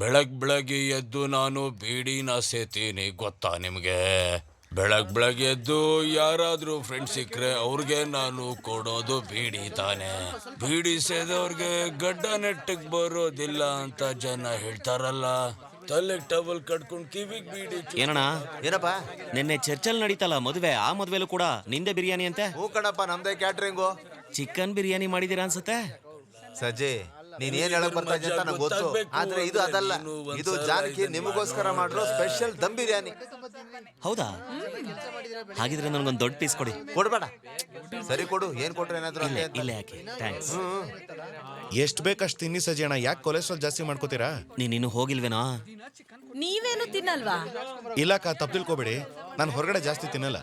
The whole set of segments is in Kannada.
ಬೆಳಗ್ಗೆ ಎದ್ದು ನಾನು ಬೀಡಿನ ಸೇತೀನಿ, ಗೊತ್ತಾ ನಿಮಗೆ? ಬೆಳಗ್ಗೆ ಎದ್ದು ಯಾರಾದ್ರೂ ಫ್ರೆಂಡ್ ಸಿಕ್ಕರೆ ಅವ್ರಿಗೆ ನಾನು ಕೊಡೋದು ಬೀಡಿ ತಾನೆ. ಬೀಡಿ ಸೇದವ್ರಿಗೆ ಗಡ್ಡ ನೆಟ್ಟಗ್ ಬರೋದಿಲ್ಲ ಅಂತ ಜನ ಹೇಳ್ತಾರಲ್ಲ. ತಲೆಗ್ ಟವಲ್ ಕಟ್ಕೊಂಡು ಕಿವಿಗ್ ಬೀಡಿ. ಏನಣ್ಣ? ಏನಪ್ಪ ನಿನ್ನೆ ಚರ್ಚಲ್ ನಡೀತಲ್ಲ ಮದುವೆ, ಆ ಮದ್ವೆಲೂ ಕೂಡ ನಿಂದೆ ಬಿರಿಯಾನಿ ಅಂತೆ? ಹೂ ಕಣಪ್ಪ, ನಮ್ದೇ ಕ್ಯಾಟ್ರಿಂಗು. ಚಿಕನ್ ಬಿರಿಯಾನಿ ಮಾಡಿದೀರಾ ಅನ್ಸುತ್ತೆ. ಸಜ್ಜಿ, ನೀನ್ ಏನ್ ಹೇಳಕ್ ಬರ್ತಾ ಅಂತ ನಂಗೆ ಗೊತ್ತು, ಆದ್ರೆ ಇದು ಅದಲ್ಲ. ಇದು ಜಾನಕಿ ನಿಮಗೋಸ್ಕರ ಮಾಡಿರೋ ಸ್ಪೆಷಲ್ ದಮ್ ಬಿರಿಯಾನಿ. ಹೌದಾ? ಹಾಗಿದ್ರೆ ನನಗೊಂದು ದೊಡ್ಡ ಪೀಸ್ ಕೊಡಿ. ಕೊಡ್ಬೇಡ, ಸರಿ ಕೊಡು. ಏನ್ ಕೊಟ್ರೆ ಏನಾದ್ರು ಇಲ್ಲೇ ಯಾಕೆ? ಥ್ಯಾಂಕ್ಸ್. ಎಷ್ಟು ಬೇಕಷ್ಟು ತಿನ್ನಿ ಸಜಿ ಅಣ್ಣ, ಯಾಕೆ ಕೊಲೆಸ್ಟ್ರಾಲ್ ಜಾಸ್ತಿ ಮಾಡ್ಕೋತೀರಾ? ನೀನಿನ್ನು ಹೋಗಿಲ್ವೇನೋ? ನೀವೇನು ತಿನ್ನಲ್ವಾ? ಇಲ್ಲಕ್ಕ, ತಪ್ಪು ತಿಳ್ಕೊಬೇಡಿ, ನಾನು ಹೊರಗಡೆ ಜಾಸ್ತಿ ತಿನ್ನಲ್ಲ.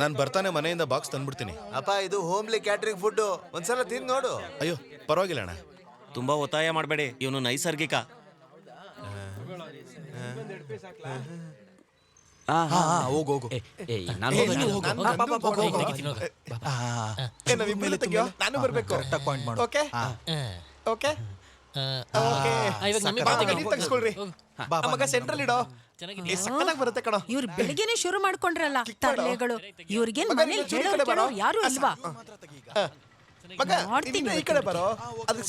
ನಾನು ಬರ್ತಾನೆ ಮನೆಯಿಂದ ಬಾಕ್ಸ್ ತಂದ್ಬಿಡ್ತೀನಿ. ಅಪ್ಪ, ಇದು ಹೋಮ್ಲಿ ಕ್ಯಾಟ್ರಿಂಗ್ ಫುಡ್, ಒಂದ್ಸಲ ತಿಂದು ನೋಡು. ಅಯ್ಯೋ ಪರವಾಗಿಲ್ಲ ಅಣ್ಣ. ತುಂಬಾ ಒತ್ತಾಯ ಮಾಡಬೇಡಿ, ಇವನು ನೈಸರ್ಗಿಕ. ಹೋಗು ನಾನು ಬರ್ಬೇಕು. ಓಕೆ ಓಕೆ ತಗ್ಸ್ಕೊಳ್ರಿ. ಮಗ ಸೆಂಟ್ರಲ್ ಇಡೋ, ಸಕ್ಕತ್ತಾಗಿ ಬರುತ್ತೆ ಕಣೋ. ಇವ್ರು ಬೆಳಿಗ್ಗೆನೆ ಶುರು ಮಾಡ್ಕೊಂಡ್ರಲ್ಲ ತರ್ಲೆಗಳು. ಇವ್ರಿಗೇನ್ ಮನೇಲಿ ಹೇಳೋರು ಯಾರು ಇಲ್ವಾ? ಮಾಡ್ತೀನಿ, ಈ ಕಡೆ ಬರೋ.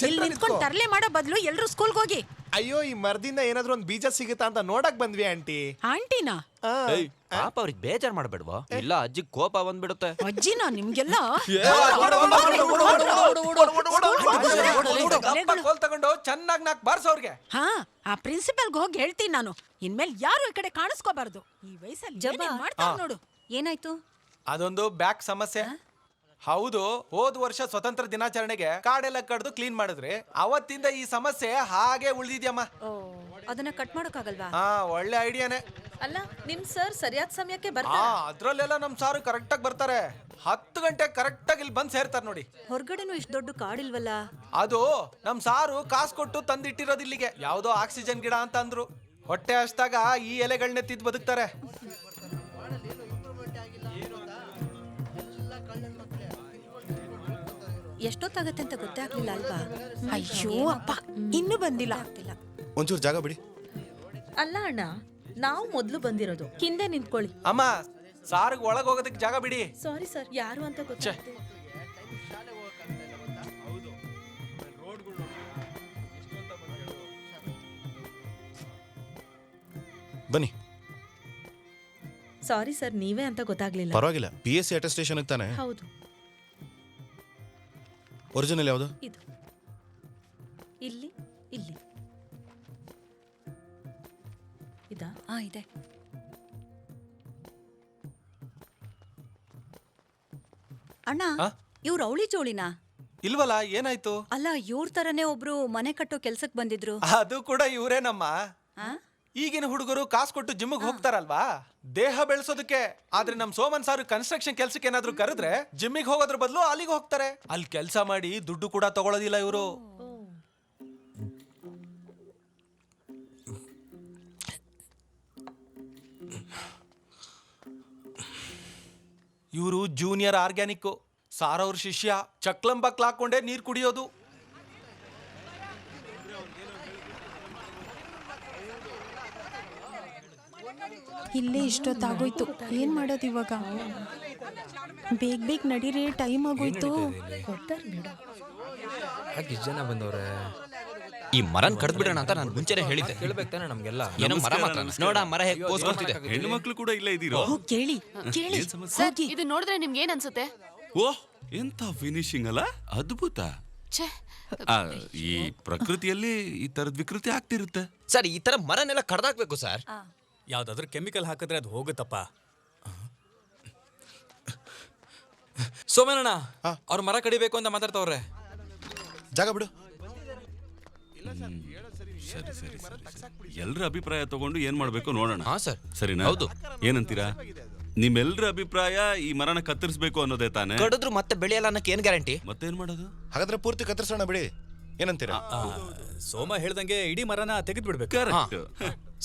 ಇಲ್ಲಿ ನಿಂತ್ಕೊಂಡು ತರ್ಲೆ ಮಾಡೋ ಬದಲು ಎಲ್ರು ಸ್ಕೂಲ್ಗೆ ಹೋಗಿ. ಅಯ್ಯೋ, ಈ ಮರದಿಂದ ಏನಾದ್ರು ಒಂದ್ ಬೀಜ ಸಿಗುತ್ತಾ ಅಂತ ನೋಡಕ್ ಬಂದ್ವಿ ಆಂಟಿ. ಆಂಟಿನಾ? ಪಾಪ ಅವ್ರಿಗೆ ಬೇಜಾರ್ ಮಾಡ್ಬೇಡ್ವಾ? ಇಲ್ಲ ಅಜ್ಜಿ ಕೋಪ ಬಂದ್ಬಿಡುತ್ತೆ. ಅಜ್ಜಿನಾ ನಿಮ್ಗೆಲ್ಲ? ತಗೊಂಡು ಚೆನ್ನಾಗಿ ನಾಕ್ ಬಾರ್ಸವ್ರಿಗೆ. ಹಾ, ಆ ಪ್ರಿನ್ಸಿಪಲ್ಗೆ ಹೋಗಿ ಹೇಳ್ತೀನಿ ನಾನು. ಇನ್ಮೇಲೆ ಯಾರು ಈ ಕಡೆ ಕಾಣಿಸ್ಕೋಬಾರ್ದು. ಈ ವಯಸ್ಸಲ್ಲಿ ಮಾಡ್ತಾರೆ ನೋಡು. ಏನಾಯ್ತು? ಅದೊಂದು ಬ್ಯಾಕ್ ಸಮಸ್ಯೆ. ಹೌದು, ಹೋದ ವರ್ಷ ಸ್ವತಂತ್ರ ದಿನಾಚರಣೆಗೆ ಕಾಡೆಲ್ಲ ಕಡ್ದು ಕ್ಲೀನ್ ಮಾಡಿದ್ರಿ. ಅವತ್ತಿಂದ ಈ ಸಮಸ್ಯೆ ಹಾಗೆ ಉಳಿದಿದ್ಯಮ್ಮ. ಅದನ್ನ ಕಟ್ ಮಾಡೋಕ್ಕಾಗಲ್ವಾ? ಹಾ, ಒಳ್ಳೆ ಐಡಿಯಾನೇ. ಅಲ್ಲ, ನಿಮ್ ಸರ್ ಸರಿಯಾದ ಸಮಯಕ್ಕೆ ಅದ್ರಲ್ಲೆಲ್ಲ ನಮ್ ಸಾರು ಕರೆಕ್ಟ್ ಆಗಿ ಬರ್ತಾರೆ. 10 ಗಂಟೆ ಕರೆಕ್ಟ್ ಆಗಿ ಇಲ್ಲಿ ಬಂದ್ ಸೇರ್ತಾರೆ ನೋಡಿ. ಹೊರಗಡೆನೂ ಇಷ್ಟು ದೊಡ್ಡ ಕಾಡಿಲ್ವಲ್ಲ? ಅದು ನಮ್ ಸಾರು ಕಾಸು ಕೊಟ್ಟು ತಂದಿಟ್ಟಿರೋದು ಇಲ್ಲಿಗೆ. ಯಾವ್ದೋ ಆಕ್ಸಿಜನ್ ಗಿಡ ಅಂತ ಅಂದ್ರು. ಹೊಟ್ಟೆ ಹಸ್ದಾಗ ಈ ಎಲೆಗಳನ್ನೇ ತಿದ್ದು ಬದುಕ್ತಾರೆ. ಎಷ್ಟೊತ್ತಾಗತ್ತೆ ಅಂತ ಗೊತ್ತೇ ಆಗ್ಲಿಲ್ಲ ಅಲ್ವಾ? ಅಯ್ಯೋ ಅಪ್ಪ, ಇನ್ನೂ ಬಂದಿಲ್ಲ. ಒಂಚೂರು ಜಾಗ ಬಿಡಿ. ಅಲ್ಲ ಅಣ್ಣ, ನಾವು ಮೊದ್ಲು ಬಂದಿರೋದು. ಹಿಂದೆ ನಿಂತ್ಕೊಳ್ಳಿ. ಅಮ್ಮ, ಸಾರಿಗೆ ಒಳಗೆ ಹೋಗೋದಕ್ಕೆ ಜಾಗ ಬಿಡಿ. ಸಾರಿ ಸರ್, ಯಾರು ಅಂತ ಗೊತ್ತಾಗ್ತಿಲ್ಲ. ಬನ್ನಿ. ಸಾರಿ ಸರ್, ನೀವೇ ಅಂತ ಗೊತ್ತಾಗ್ಲಿಲ್ಲ. ಪರವಾಗಿಲ್ಲ, PSC ಅಟೆಸ್ಟೇಷನ್ ತಾನೆ? ಹೌದು. ಒರಿಜಿನಲ್ ಯಾವುದು? ಇದು ಇಲ್ಲಿ ಇಲ್ಲಿ ಇದಾ? ಇದೆ. ಅಣ್ಣ, ಇವ್ರು ಅವಳಿ ಜೋಳಿನಾ? ಇಲ್ವಲ್ಲ, ಏನಾಯ್ತು? ಅಲ್ಲ, ಇವ್ರ ತರನೇ ಒಬ್ರು ಮನೆ ಕಟ್ಟೋ ಕೆಲ್ಸಕ್ ಬಂದಿದ್ರು. ಅದು ಕೂಡ ಇವ್ರೇನಮ್ಮ. ಈಗಿನ ಹುಡುಗರು ಕಾಸು ಕೊಟ್ಟು ಜಿಮ್ಗೆ ಹೋಗ್ತಾರಲ್ವಾ, ದೇಹ ಬೆಳೆಸೋದಕ್ಕೆ. ಆದ್ರೆ ನಮ್ ಸೋಮನ್ ಸಾರು ಕನ್ಸ್ಟ್ರಕ್ಷನ್ ಕೆಲ್ಸಕ್ಕೆ ಏನಾದ್ರು ಕರೆದ್ರೆ ಜಿಮ್ಮಿಗೆ ಹೋಗೋದ್ರ ಬದಲು ಅಲ್ಲಿಗೆ ಹೋಗ್ತಾರೆ. ಅಲ್ಲಿ ಕೆಲಸ ಮಾಡಿ ದುಡ್ಡು ಕೂಡ ತಗೊಳ್ಳೋದಿಲ್ಲ ಇವರು. ಇವರು ಜೂನಿಯರ್ ಆರ್ಗ್ಯಾನಿಕ್. ಸಾರವ್ರ ಶಿಷ್ಯ. ಚಕ್ಲಂಬಕ್ಲ ಹಾಕೊಂಡೇ ನೀರ್ ಕುಡಿಯೋದು. ಇಲ್ಲೇ ಇಷ್ಟೊತ್ತಾಗೋಯ್ತು, ಏನ್ ಮಾಡೋದು ಇವಾಗ? ಬೇಗ ನಡೀರಿ, ಟೈಮ್ ಆಗೋಯ್ತು. ಇಷ್ಟು ಜನ ಬಂದವ್ರೆ. ಈ ಮರನ್ ಕಡ್ದ್ ಬಿಡೋಣ ಅಂತ ನಾನು ಮುಂಚೆನೆ ಹೇಳಿದ್ದೆ. ಕೇಳ್ಬೇಕು ತಾನೆ ನಮ್ಗೆಲ್ಲ. ಏನೋ ಮರ ಮಾತ್ರ ನೋಡ, ಮರ ಹೇಗೆ ಪೋಸ್ ಕೊಡ್ತಿದೆ. ಹೆಣ್ಣು ಮಕ್ಳು ಕೂಡ ಇಲ್ಲೇ ಇದೀರೋ? ಕೇಳಿ ಕೇಳಿ. ಇದು ನೋಡಿದ್ರೆ ನಿಮ್ಗೆ ಏನ್ ಅನ್ಸುತ್ತೆ? ಓಹ್, ಎಂತ ಫಿನಿಶಿಂಗ್ ಅಲ್ಲ, ಅದ್ಭುತ. ಈ ಪ್ರಕೃತಿಯಲ್ಲಿ ಈ ತರದ ವಿಕೃತಿ ಆಗ್ತಿರುತ್ತೆ. ಸರ್, ಈ ತರ ಮರನೆಲ್ಲ ಕಡ್ದಾಕ್ಬೇಕು ಸರ್. ಯಾವ್ದಾದ್ರು ಕೆಮಿಕಲ್ ಹಾಕಿದ್ರೆ ಅದು ಹೋಗುತ್ತಪ್ಪ. ಸೋಮನಣ್ಣ, ಅವ್ರ ಮರ ಕಡಿಬೇಕು ಅಂತ ಮಾತಾಡ್ತವ್ರೆ. ಜಾಗ ಬಿಡು. ಸರಿ ಸರಿ, ಎಲ್ರ ಅಭಿಪ್ರಾಯ ತಗೊಂಡು ಏನ್ ಮಾಡ್ಬೇಕು ನೋಡೋಣ. ಹಾ ಸರ್, ಸರಿನಾ? ಹೌದು. ಏನಂತೀರಾ? ನಿಮ್ಮೆಲ್ರ ಅಭಿಪ್ರಾಯ ಈ ಮರನ ಕತ್ತರಿಸಬೇಕು ಅನ್ನೋದೇ ತಾನೆ? ಕಡಿದ್ರು ಮತ್ತೆ ಬೆಳೆಯಲ್ಲ ಅನ್ನಕ್ಕೆ ಏನ್ ಗ್ಯಾರಂಟಿ? ಮತ್ತೇನ್ ಮಾಡೋದು? ಹಾಗಾದ್ರೆ ಪೂರ್ತಿ ಕತ್ತರಿಸೋಣ ಬಿಡಿ, ಏನಂತೀರಾ? ಸೋಮ ಹೇಳ್ದಂಗೆ ಇಡೀ ಮರನ ತೆಗೆದು ಬಿಡ್ಬೇಕು. ಕರೆಕ್ಟ್.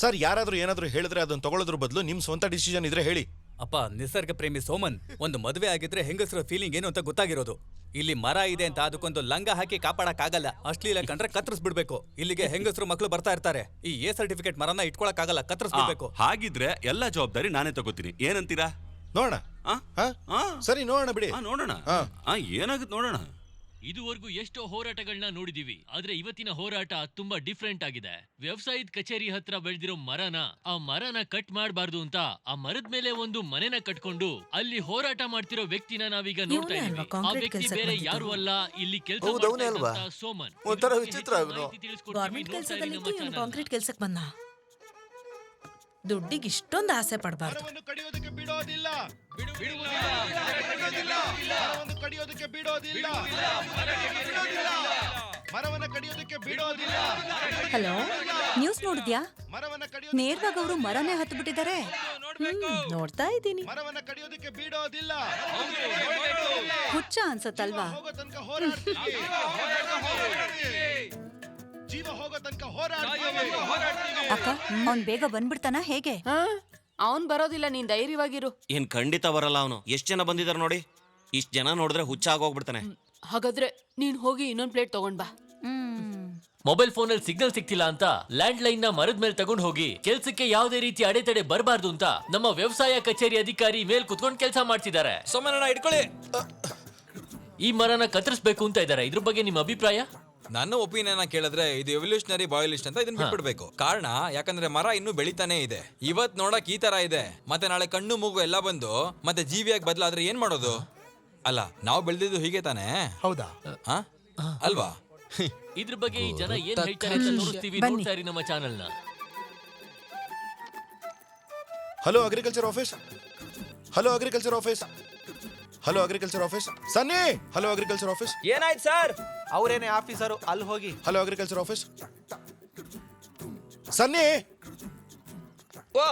ಸರ್, ಯಾರಾದ್ರೂ ಏನಾದ್ರೂ ಹೇಳಿದ್ರೆ ಅದನ್ನ ತಗೊಳ್ಳೋದ್ರ ಬದಲು ನಿಮ್ ಸ್ವಂತ ಡಿಸಿಷನ್ ಇದ್ರೆ ಹೇಳಿ. ಅಪ್ಪ ನಿಸರ್ಗ ಪ್ರೇಮಿ ಸೋಮನ್, ಒಂದು ಮದುವೆ ಆಗಿದ್ರೆ ಹೆಂಗಸರ ಫೀಲಿಂಗ್ ಏನು ಅಂತ ಗೊತ್ತಾಗಿರೋದು. ಇಲ್ಲಿ ಮರ ಇದೆ ಅಂತ ಅದಕ್ಕೊಂದು ಲಂಗ ಹಾಕಿ ಕಾಪಾಡಕ್ಕಾಗಲ್ಲ. ಅಶ್ಲೀಲ ಕಂಡ್ರೆ ಕತ್ತರಿಸ್ಬಿಡ್ಬೇಕು. ಇಲ್ಲಿಗೆ ಹೆಂಗಸರು ಮಕ್ಕಳು ಬರ್ತಾ ಇರ್ತಾರೆ. ಈ ಎ ಸರ್ಟಿಫಿಕೇಟ್ ಮರನ ಇಟ್ಕೊಳಕ್ಕಾಗಲ್ಲ, ಕತ್ತರಿಸ್ಬಿಡ್ಬೇಕು. ಹಾಗಿದ್ರೆ ಎಲ್ಲ ಜವಾಬ್ದಾರಿ ನಾನೇ ತಗೋತೀನಿ. ಏನಂತೀರಾ? ನೋಡೋಣ. ಸರಿ ನೋಡೋಣ ಬಿಡಿ. ನೋಡೋಣ. ಏನಾಗುತ್ತೆ ನೋಡೋಣ. ಇದುವರೆಗೂ ಎಷ್ಟೋ ಹೋರಾಟಗಳನ್ನ ನೋಡಿದೀವಿ, ಆದ್ರೆ ಇವತ್ತಿನ ಹೋರಾಟ ತುಂಬಾ ಡಿಫ್ರೆಂಟ್ ಆಗಿದೆ. ವ್ಯವಸಾಯದ ಕಚೇರಿ ಹತ್ರ ಬೆಳೆದಿರೋ ಮರನ ಕಟ್ ಮಾಡಬಾರ್ದು ಅಂತ ಆ ಮರದ ಮೇಲೆ ಒಂದು ಮನೆನ ಕಟ್ಕೊಂಡು ಅಲ್ಲಿ ಹೋರಾಟ ಮಾಡ್ತಿರೋ ವ್ಯಕ್ತಿನ ನಾವೀಗ ನೋಡ್ತಾ ಇದೀವಿ. ಆ ವ್ಯಕ್ತಿ ಬೇರೆ ಯಾರು ಅಲ್ಲ, ಇಲ್ಲಿ ಕೆಲಸ ಮಾಡ್ತಾ ಸೋಮನ್. ಒಂಥರ ವಿಚಿತ್ರ ಅವನು. ಗೌರ್ಮೆಂಟ್ ಕೆಲಸದಲ್ಲಿ ಕಾಂಕ್ರೀಟ್ ಕೆಲ್ಸಕ್ಕೆ ಬಂದ. ದುಡ್ಡಿಗೆ ಇಷ್ಟೊಂದು ಆಸೆ ಪಡಬಾರ್ದು. ಹಲೋ, ನ್ಯೂಸ್ ನೋಡಿದ್ಯಾ? ನೇರವಾಗಿ ಅವರು ಮರನೇ ಹತ್ತು ಬಿಟ್ಟಿದ್ದಾರೆ. ನೋಡ್ತಾ ಇದ್ದೀನಿ. ಹುಚ್ಚ ಅನ್ಸತ್ತಲ್ವಾ? ಅಕ್ಕ, ಅವ್ನ್ ಬೇಗ ಬಂದ್ಬಿಡ್ತಾನ ಹೇಗೆ? ಅವನ್ ಬರೋದಿಲ್ಲ, ನೀನ್ ಧೈರ್ಯವಾಗಿರು. ಏನ್ ಖಂಡಿತ ಬರಲ್ಲ ಅವನು. ಎಷ್ಟ್ ಜನ ಬಂದಿದಾರ ನೋಡಿ. ಇಷ್ಟ್ ಜನ ನೋಡಿದ್ರೆ ಹುಚ್ಚ ಆಗೋಗ್ಬಿಡ್ತಾನೆ. ಹಾಗಾದ್ರೆ ನೀನ್ ಹೋಗಿ ಇನ್ನೊಂದ್ ಪ್ಲೇಟ್ ತಗೊಂಡ್ ಬಾ. ಮೊಬೈಲ್ ಫೋನಲ್ಲಿ ಸಿಗ್ನಲ್ ಸಿಗ್ತಿಲ್ಲ ಅಂತ ಲ್ಯಾಂಡ್ ಲೈನ್ ನ ಮರದ ಮೇಲೆ ತಗೊಂಡ್ ಹೋಗಿ ಕೆಲ್ಸಕ್ಕೆ ಯಾವುದೇ ರೀತಿ ಅಡೆತಡೆ ಬರಬಾರ್ದು ಅಂತ ನಮ್ಮ ವ್ಯವಸಾಯ ಕಚೇರಿ ಅಧಿಕಾರಿ ಮೇಲ್ ಕುತ್ಕೊಂಡು ಕೆಲಸ ಮಾಡ್ತಿದ್ದಾರೆ. ಸೋಮಣ್ಣ ಇಟ್ಕೊಳ್ಳಿ. ಈ ಮರನ ಕತ್ತರಿಸಬೇಕು ಅಂತ ಇದ್ದಾರೆ. ಇದ್ರ ಬಗ್ಗೆ ನಿಮ್ಮ ಅಭಿಪ್ರಾಯ? ನನ್ನ ಒಪಿನಿಯನ್ ಕೇಳಿದ್ರೆ ಇದು ಎವಲ್ಯೂಷನರಿ ಬಾಯ್ಲಿಸ್ಟ್ ಅಂತ ಇದನ್ನ ಬಿಟ್ಬಿಡ್ಬೇಕು. ಕಾರಣ ಯಾಕಂದ್ರೆ ಮರ ಇನ್ನೂ ಬೆಳಿತಾನೆ ಇದೆ. ಇವತ್ ನೋಡಕ್ ಈ ತರ ಇದೆ, ಮತ್ತೆ ನಾಳೆ ಕಣ್ಣು ಮೂಗು ಎಲ್ಲ ಬಂದು ಮತ್ತೆ ಜೀವಿಯಾಗಿ ಬದಲಾದ್ರೆ ಏನ್ ಮಾಡೋದು? ಅಲ್ಲ, ನಾವು ಬೆಳೆದಿದ್ದು ಹೀಗೆ ತಾನೆ? ಹೌದಾ? ಅಲ್ವಾ? ಇದ್ರ ಬಗ್ಗೆ ಈ ಜನ ಏನ್ ಹೇಳ್ತಾರೆ ಅಂತ ನೋಡ್ತೀವಿ. ನೋಡ್ತಾ ಇರಿ ನಮ್ಮ ಚಾನೆಲ್ ನ. Hello agriculture office. Hello agriculture office. Hello agriculture office. ಸನ್ನಿ, ಹಲೋ ಅಗ್ರಿಕಲ್ಚರ್ ಆಫೀಸ್. ಏನಾಯ್ತು ಸರ್? ಅವ್ರೇನೆ ಆಫೀಸರು, ಅಲ್ಲಿ ಹೋಗಿ. Hello agriculture office. ಸನ್ನಿ, ಓ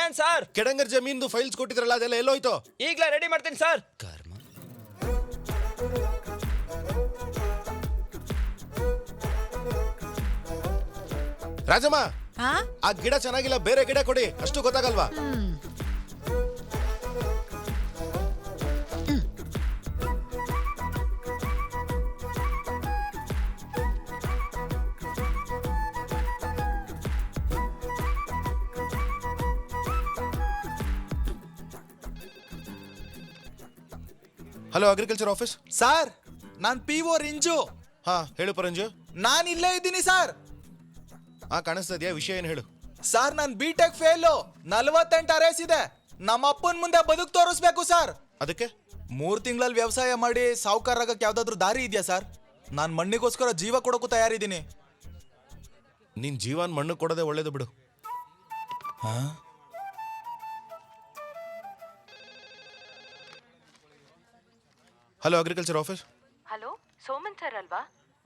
ಏನ್ ಸರ್? ಕೆಡಂಗರ್ ಜಮೀನ್ದು ಫೈಲ್ಸ್ ಕೊಟ್ಟಿದ್ರಲ್ಲ, ಅದೆಲ್ಲ ಎಲ್ಲೋಯ್ತು? ಈಗ್ಲೇ ರೆಡಿ ಮಾಡ್ತೀನಿ ಸರ್. ರಾಜಮ್ಮ, ಆ ಗಿಡ ಚೆನ್ನಾಗಿಲ್ಲ, ಬೇರೆ ಗಿಡ ಕೊಡಿ. ಅಷ್ಟು ಗೊತ್ತಾಗಲ್ವಾ? Hello agriculture office. ಸರ್, ನಾನ್ PO ರಿಂಜು. ಹಾ ಹೇಳು ಪರಂಜು. ನಾನ್ ಇಲ್ಲೇ ಇದ್ದೀನಿ ಸರ್. ಕಾಣಿಸ್ತಾ ಇದೆಯಾ? ವಿಷಯ ಏನು ಹೇಳು. ಸರ್, ನನ್ B.Tech ಫೇಲು. 48 ಅರೇಸ್ ಇದೆ. ನಮ್ಮ ಅಪ್ಪನ ಮುಂದೆ ಬದುಕು ತೋರಿಸ್ಬೇಕು ಸರ್. ಅದಕ್ಕೆ 3 ತಿಂಗಳಲ್ಲಿ ವ್ಯವಸಾಯ ಮಾಡಿ ಸಾವುಕಾರ ಆಗಕ್ಕೆ ಯಾವ್ದಾದ್ರು ದಾರಿ ಇದೆಯಾ ಸರ್? ನಾನ್ ಮಣ್ಣಿಗೋಸ್ಕರ ಜೀವ ಕೊಡೋಕು ತಯಾರಿದ್ದೀನಿ. ನಿನ್ ಜೀವನ್ ಮಣ್ಣು ಕೊಡೋದೇ ಒಳ್ಳೇದು ಬಿಡು. Hello agriculture office. Hello, Soman sir ಅಲ್ವಾ?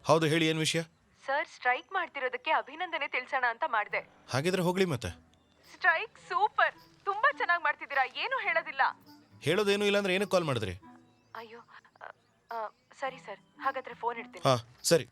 ಹೌದು, ಹೇಳಿ, ಏನ್ ವಿಷಯ? ಸರ್, ಸ್ಟ್ರೈಕ್ ಮಾಡ್ತಿರೋದಕ್ಕೆ ಅಭಿನಂದನೆ ತಿಳಿಸೋಣ ಅಂತ ಮಾಡಿದೆ. ಹಾಗಿದ್ರೆ ಹೋಗ್ಲಿ ಮತ್ತೆ. ಸ್ಟ್ರೈಕ್ ಸೂಪರ್, ತುಂಬಾ ಚೆನ್ನಾಗಿ ಮಾಡ್ತಿದ್ದೀರಾ. ಏನು ಹೇಳೋದಿಲ್ಲ. ಹೇಳೋದೇನು ಇಲ್ಲ ಅಂದ್ರೆ ಏನಕ್ಕೆ ಕಾಲ್ ಮಾಡಿದ್ರಿ? ಅಯ್ಯೋ, ಸರಿ ಸರ್, ಹಾಗಾದ್ರೆ ಫೋನ್ ಇಡ್ತೀನಿ. ಹಾ ಸರಿ.